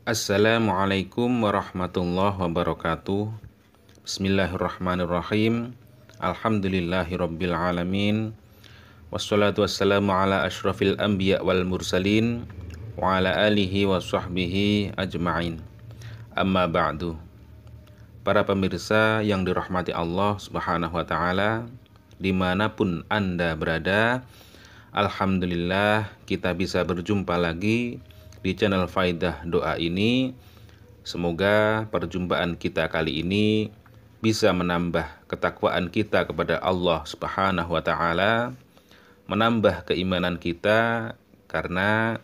Assalamualaikum warahmatullahi wabarakatuh. Bismillahirrahmanirrahim. Alhamdulillahirabbil alamin. Wassalatu wassalamu ala asyrafil anbiya wal mursalin wa ala alihi wa sahbihi ajma'in. Amma ba'du. Para pemirsa yang dirahmati Allah Subhanahu wa taala, dimanapun Anda berada, alhamdulillah kita bisa berjumpa lagi di channel Faidah Doa ini. Semoga perjumpaan kita kali ini bisa menambah ketakwaan kita kepada Allah Subhanahu wa taala, menambah keimanan kita, karena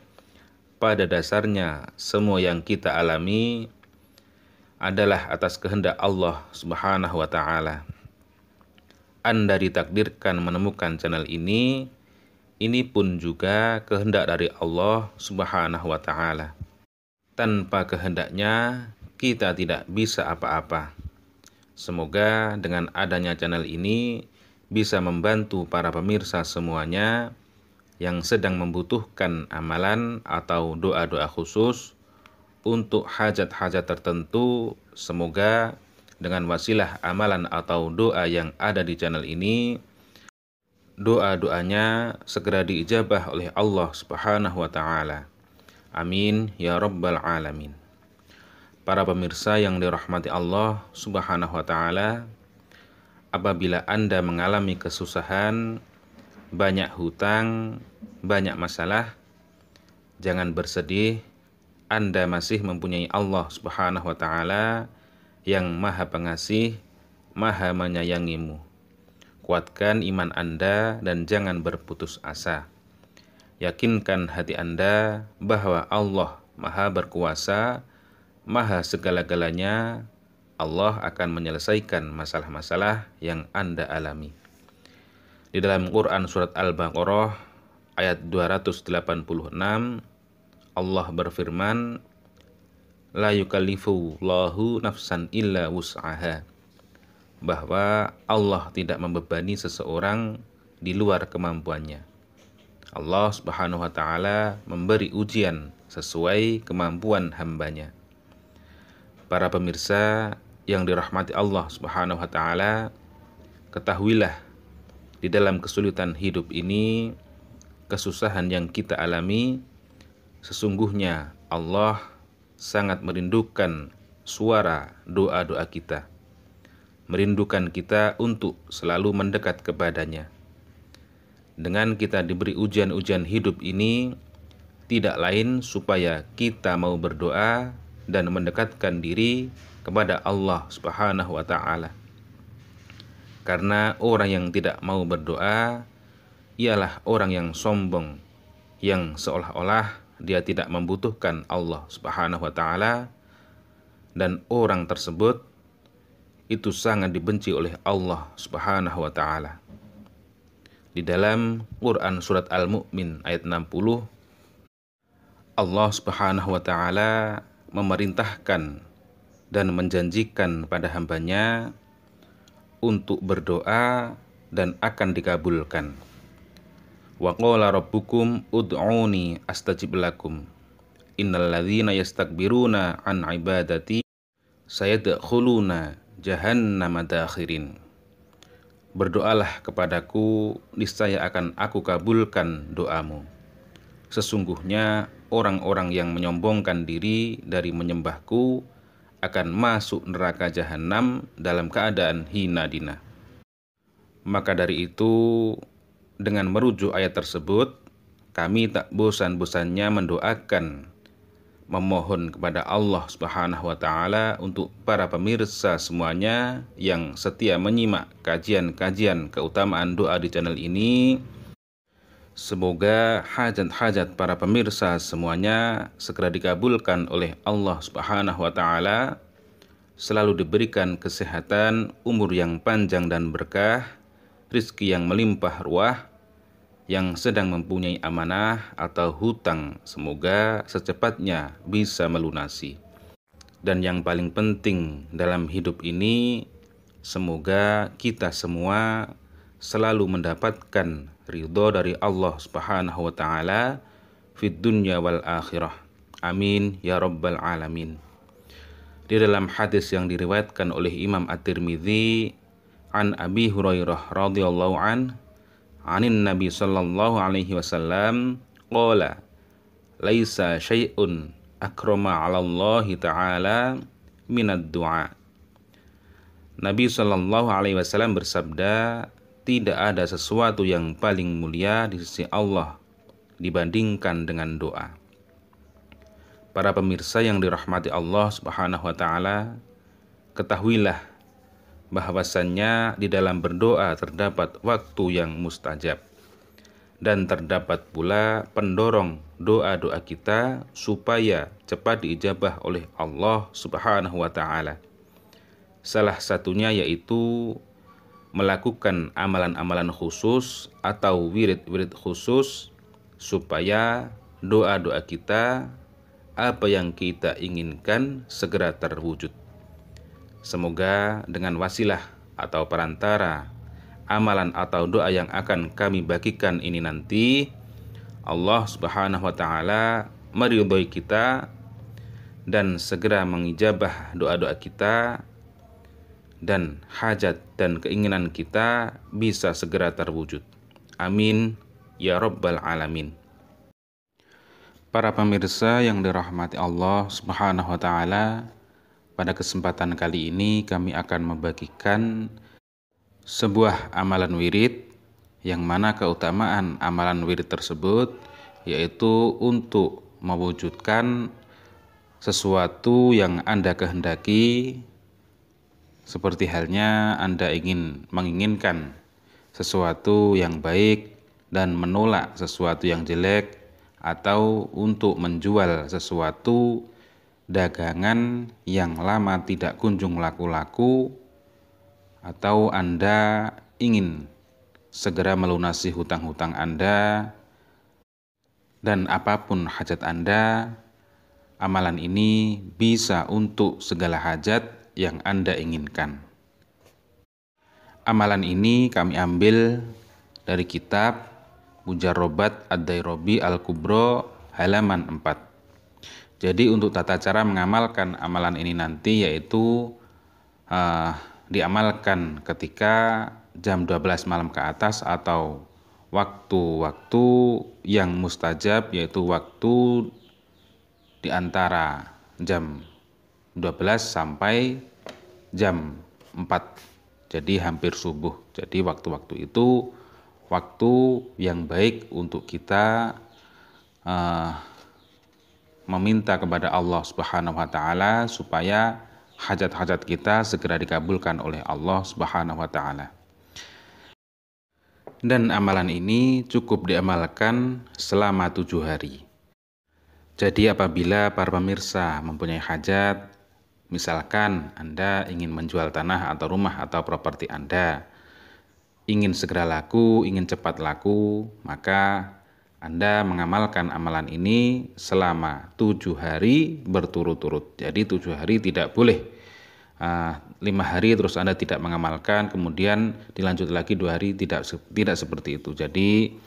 pada dasarnya semua yang kita alami adalah atas kehendak Allah Subhanahu wa taala. Anda ditakdirkan menemukan channel ini pun juga kehendak dari Allah Subhanahu wa taala. Tanpa kehendaknya kita tidak bisa apa-apa. Semoga dengan adanya channel ini bisa membantu para pemirsa semuanya yang sedang membutuhkan amalan atau doa-doa khusus untuk hajat-hajat tertentu. Semoga dengan wasilah amalan atau doa yang ada di channel ini, doa-doanya segera diijabah oleh Allah Subhanahu wa taala. Amin ya rabbal alamin. Para pemirsa yang dirahmati Allah Subhanahu wa taala, apabila Anda mengalami kesusahan, banyak hutang, banyak masalah, jangan bersedih. Anda masih mempunyai Allah Subhanahu wa taala yang Maha Pengasih, Maha menyayangimu. Kuatkan iman Anda dan jangan berputus asa. Yakinkan hati Anda bahwa Allah Maha berkuasa, Maha segala-galanya. Allah akan menyelesaikan masalah-masalah yang Anda alami. Di dalam Quran surat Al-Baqarah ayat 286, Allah berfirman, la yukallifullahu nafsan illa wus'aha, bahwa Allah tidak membebani seseorang di luar kemampuannya. Allah Subhanahu wa taala memberi ujian sesuai kemampuan hambanya. Para pemirsa yang dirahmati Allah Subhanahu wa taala, ketahuilah di dalam kesulitan hidup ini, kesusahan yang kita alami, sesungguhnya Allah sangat merindukan suara doa-doa kita, merindukan kita untuk selalu mendekat kepadanya. Dengan kita diberi ujian-ujian hidup ini, tidak lain supaya kita mau berdoa dan mendekatkan diri kepada Allah Subhanahu wa taala. Karena orang yang tidak mau berdoa ialah orang yang sombong, yang seolah-olah dia tidak membutuhkan Allah Subhanahu wa taala, dan orang tersebut itu sangat dibenci oleh Allah Subhanahu wa taala. Di dalam Quran surat Al-Mu'min ayat 60, Allah Subhanahu wa taala memerintahkan dan menjanjikan pada hambanya untuk berdoa dan akan dikabulkan. Wa qala rabbukum ud'uni astajib lakum innal ladzina yastakbiruna an ibadati sayadkhuluna jahannama dakhirin. Berdoalah kepadaku, niscaya akan aku kabulkan doamu. Sesungguhnya orang-orang yang menyombongkan diri dari menyembahku akan masuk neraka jahanam dalam keadaan hina dina. Maka dari itu, dengan merujuk ayat tersebut, kami tak bosan-bosannya mendoakan, memohon kepada Allah Subhanahu wa taala untuk para pemirsa semuanya yang setia menyimak kajian-kajian keutamaan doa di channel ini. Semoga hajat-hajat para pemirsa semuanya segera dikabulkan oleh Allah Subhanahu wa taala, selalu diberikan kesehatan, umur yang panjang dan berkah, rizki yang melimpah ruah. Yang sedang mempunyai amanah atau hutang, semoga secepatnya bisa melunasi. Dan yang paling penting dalam hidup ini, semoga kita semua selalu mendapatkan ridho dari Allah Subhanahu wa taala fid dunya wal akhirah. Amin ya rabbal alamin. Di dalam hadis yang diriwayatkan oleh Imam At-Tirmidzi an Abi Hurairah radhiyallahu anin Nabi sallallahu alaihi wasallam qala laisa syai'un akrama 'ala Allah taala minad du'a. Nabi sallallahu alaihi wasallam bersabda, tidak ada sesuatu yang paling mulia di sisi Allah dibandingkan dengan doa. Para pemirsa yang dirahmati Allah Subhanahu wa taala, ketahuilah bahwasannya di dalam berdoa terdapat waktu yang mustajab dan terdapat pula pendorong doa-doa kita supaya cepat diijabah oleh Allah Subhanahu wa taala. Salah satunya yaitu melakukan amalan-amalan khusus atau wirid-wirid khusus supaya doa-doa kita, apa yang kita inginkan segera terwujud. Semoga dengan wasilah atau perantara amalan atau doa yang akan kami bagikan ini nanti, Allah Subhanahu wa taala meridhoi kita dan segera mengijabah doa-doa kita, dan hajat dan keinginan kita bisa segera terwujud. Amin ya rabbal alamin. Para pemirsa yang dirahmati Allah Subhanahu wa taala, pada kesempatan kali ini kami akan membagikan sebuah amalan wirid, yang mana keutamaan amalan wirid tersebut yaitu untuk mewujudkan sesuatu yang Anda kehendaki, seperti halnya Anda menginginkan sesuatu yang baik dan menolak sesuatu yang jelek, atau untuk menjual sesuatu dagangan yang lama tidak kunjung laku-laku, atau Anda ingin segera melunasi hutang-hutang Anda, dan apapun hajat Anda, amalan ini bisa untuk segala hajat yang Anda inginkan. Amalan ini kami ambil dari kitab Mujarrobat Ad-Dairabi Al-Kubro halaman 4. Jadi untuk tata cara mengamalkan amalan ini nanti yaitu diamalkan ketika jam 12 malam ke atas atau waktu-waktu yang mustajab, yaitu waktu di antara jam 12 sampai jam 4, jadi hampir subuh. Jadi waktu-waktu itu waktu yang baik untuk kita meminta kepada Allah Subhanahu wa taala supaya hajat-hajat kita segera dikabulkan oleh Allah Subhanahu wa taala. Dan amalan ini cukup diamalkan selama 7 hari. Jadi apabila para pemirsa mempunyai hajat, misalkan Anda ingin menjual tanah atau rumah atau properti Anda, ingin segera laku, ingin cepat laku, maka Anda mengamalkan amalan ini selama 7 hari berturut-turut. Jadi 7 hari tidak boleh 5 hari terus Anda tidak mengamalkan, kemudian dilanjut lagi 2 hari, tidak seperti itu. Jadi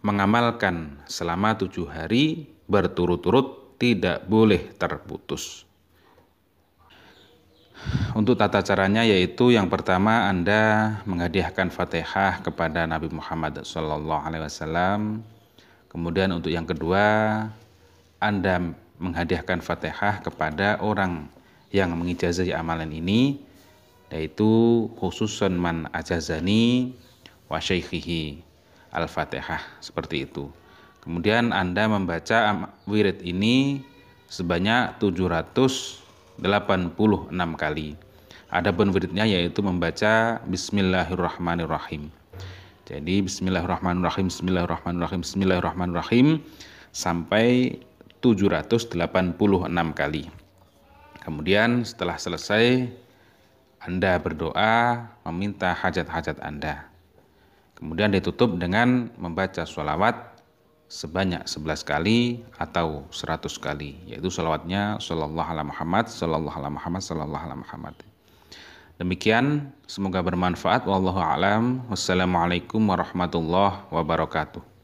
mengamalkan selama 7 hari berturut-turut, tidak boleh terputus. Untuk tata caranya yaitu yang pertama Anda menghadiahkan Fatihah kepada Nabi Muhammad SAW. Kemudian untuk yang kedua Anda menghadiahkan Fatihah kepada orang yang mengijazahi amalan ini, yaitu khususan man ajazani wa syaikhihi al-Fatihah, seperti itu. Kemudian Anda membaca wirid ini sebanyak 786 kali. Adapun wiridnya yaitu membaca Bismillahirrahmanirrahim. Jadi Bismillahirrahmanirrahim, Bismillahirrahmanirrahim, Bismillahirrahmanirrahim sampai 786 kali. Kemudian setelah selesai Anda berdoa meminta hajat-hajat Anda. Kemudian ditutup dengan membaca sholawat sebanyak 11 kali atau 100 kali, yaitu sholawatnya Sallallahu ala Muhammad, Sallallahu ala Muhammad, Sallallahu ala Muhammad. Demikian, semoga bermanfaat. Wallahu a'lam. Wassalamualaikum warahmatullahi wabarakatuh.